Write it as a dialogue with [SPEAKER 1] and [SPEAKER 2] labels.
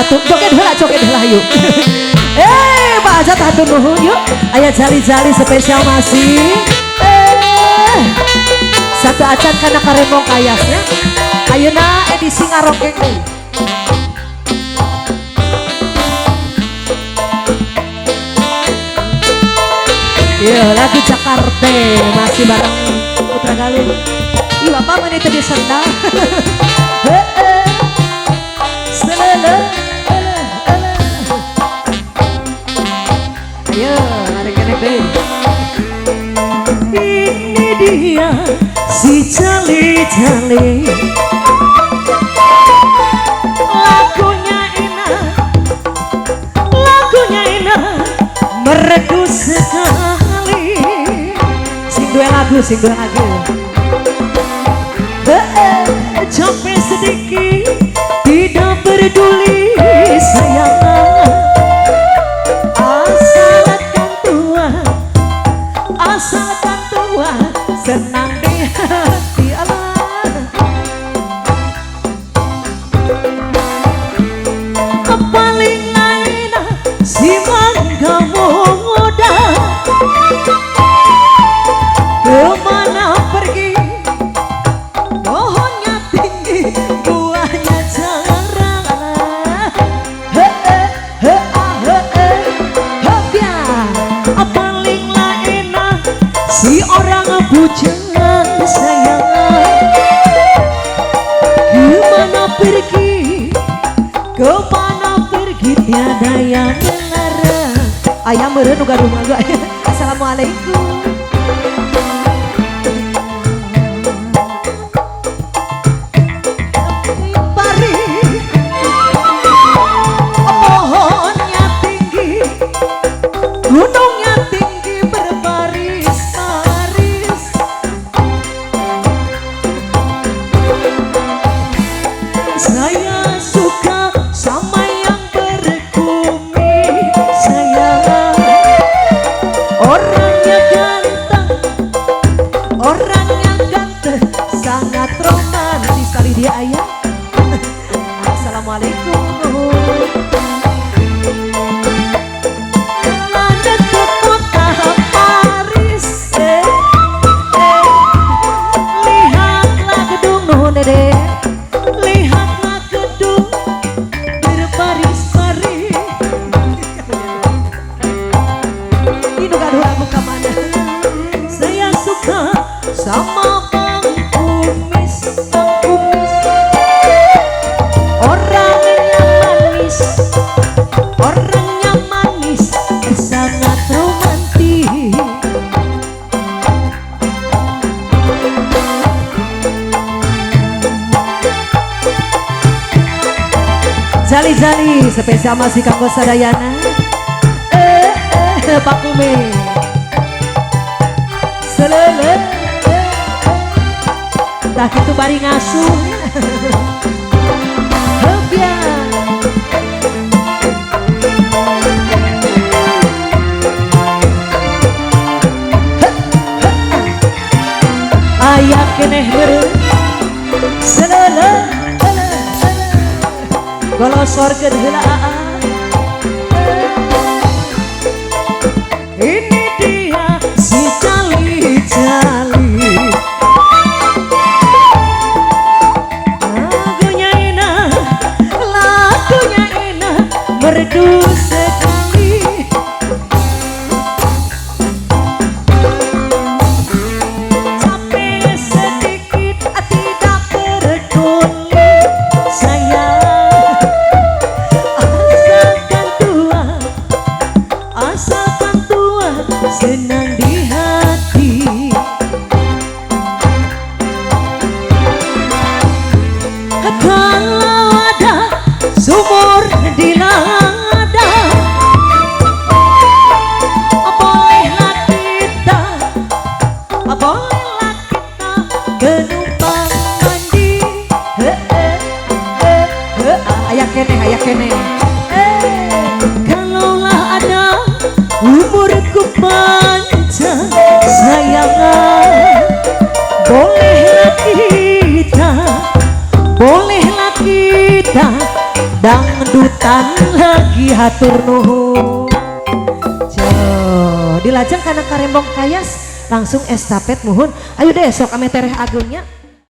[SPEAKER 1] hatur joget heula yuk. Pak Ajat hatur nuhun yuk. Aya jali-jali spesial masih. Satu acan kana karembong kayasnya. Ayeuna edisi ngarongkeng deui. Iya, lagu Jakarta masih bareng Putra Galuh. Ih, Bapak mana tadi sendal? Ayo, narik-narik deh. Ini dia si jali-jali. Lagunya enak, merdu sekali. Sing dua lagu. Capek sedikit, tidak peduli sayang. Asalkan tua, senang di hati Allah. Paling enak si mangga muda. Kemana pergi? Pohonnya tinggi, buahnya jarang. Paling enak si orang bujang sayang. Kemana pergi tiada yang melarang. Ayam meureun nu gaduh mah. Assalamualaikum. Pohonnya tinggi, gunungnya tinggi berbaris-baris. Saya suka sama yang berkumis sayang. Orangnya ganteng, sangat romantis kali dia ayah. Assalamualaikum. Ada ke kota Paris, lihatlah gedung nuhun dede. Lihatlah gedung berbaris-baris. Ini gaduh lagu kamana. Saya suka sama Bang Kumis. Orangnya manis, sangat romantis. Jali-jali spesial masih kanggo sadayana. Pak Kumis. Selele. Tah kitu bari ngasuh. Ayah keneh meureun selele golosorkeun heula. Ini dia si jali-jali. Lagunya enak, merdu sekali. Senang di hati. Kalau ada sumur di ladang, bolehlah kita genumpang mandi. Ayah kene. Kalaulah ada umurku panjang sayang, bolehlah kita dangdutan lagi hatur nuhun. Dilajeng karena karembong kayas langsung estafet muhun. Ayo deh sok ame tereh agungnya.